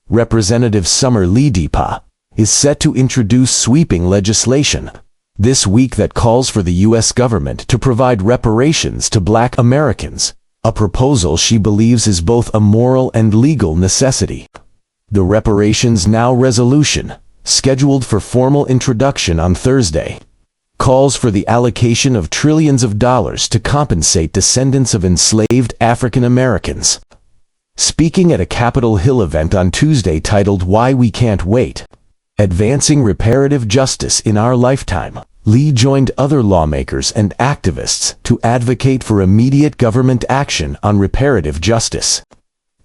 Representative Summer Lee Deepa, is set to introduce sweeping legislation this week that calls for the U.S. government to provide reparations to Black Americans, a proposal she believes is both a moral and legal necessity. The Reparations Now resolution, scheduled for formal introduction on Thursday, calls for the allocation of trillions of dollars to compensate descendants of enslaved African Americans. Speaking at a Capitol Hill event on Tuesday titled "Why We Can't Wait: Advancing Reparative Justice in Our Lifetime," Lee joined other lawmakers and activists to advocate for immediate government action on reparative justice.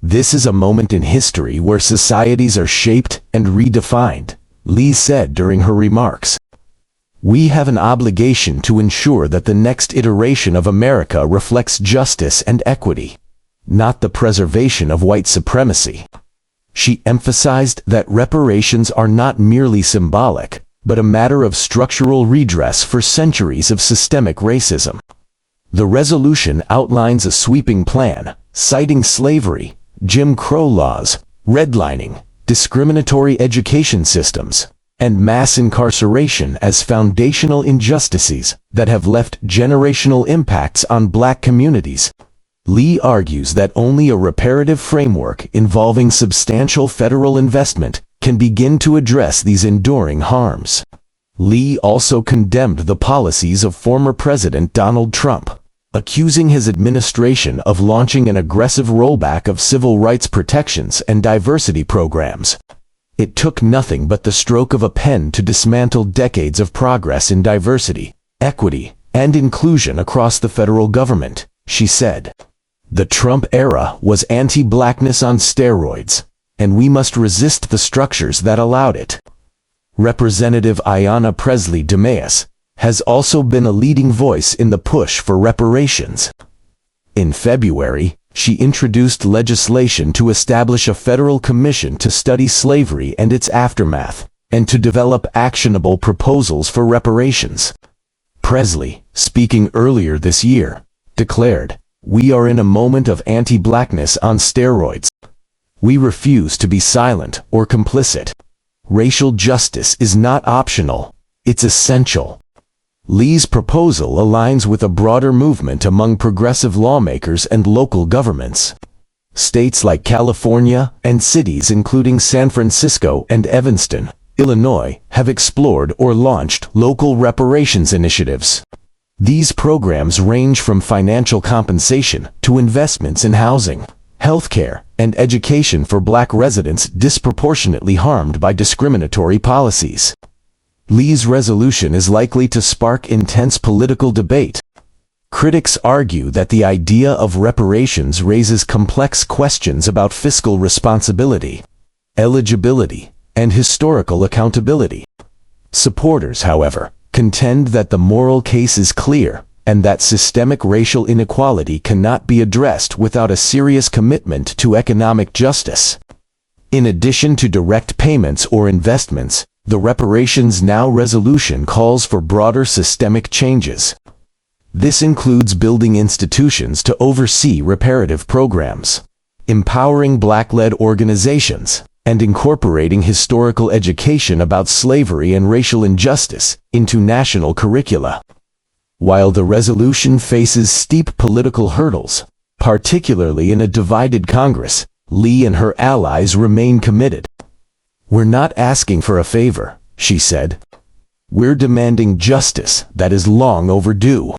"This is a moment in history where societies are shaped and redefined," Lee said during her remarks. "We have an obligation to ensure that the next iteration of America reflects justice and equity, not the preservation of white supremacy." She emphasized that reparations are not merely symbolic, but a matter of structural redress for centuries of systemic racism. The resolution outlines a sweeping plan, citing slavery, Jim Crow laws, redlining, discriminatory education systems, and mass incarceration as foundational injustices that have left generational impacts on Black communities. Lee argues that only a reparative framework involving substantial federal investment can begin to address these enduring harms. Lee also condemned the policies of former President Donald Trump, accusing his administration of launching an aggressive rollback of civil rights protections and diversity programs. "It took nothing but the stroke of a pen to dismantle decades of progress in diversity, equity, and inclusion across the federal government," she said. "The Trump era was anti-Blackness on steroids, and we must resist the structures that allowed it." Representative Ayanna Pressley DeMais has also been a leading voice in the push for reparations. In February, she introduced legislation to establish a federal commission to study slavery and its aftermath, and to develop actionable proposals for reparations. Pressley, speaking earlier this year, declared, "We are in a moment of anti-Blackness on steroids. We refuse to be silent or complicit. Racial justice is not optional, it's essential." Lee's proposal aligns with a broader movement among progressive lawmakers and local governments. States like California and cities including San Francisco and Evanston, Illinois, have explored or launched local reparations initiatives. These programs range from financial compensation to investments in housing, healthcare, and education for Black residents disproportionately harmed by discriminatory policies. Lee's resolution is likely to spark intense political debate. Critics argue that the idea of reparations raises complex questions about fiscal responsibility, eligibility, and historical accountability. Supporters, however, contend that the moral case is clear and that systemic racial inequality cannot be addressed without a serious commitment to economic justice. In addition to direct payments or investments, the Reparations Now resolution calls for broader systemic changes. This includes building institutions to oversee reparative programs, empowering Black-led organizations, and incorporating historical education about slavery and racial injustice into national curricula. While the resolution faces steep political hurdles, particularly in a divided Congress, Lee and her allies remain committed. "We're not asking for a favor," she said. "We're demanding justice that is long overdue."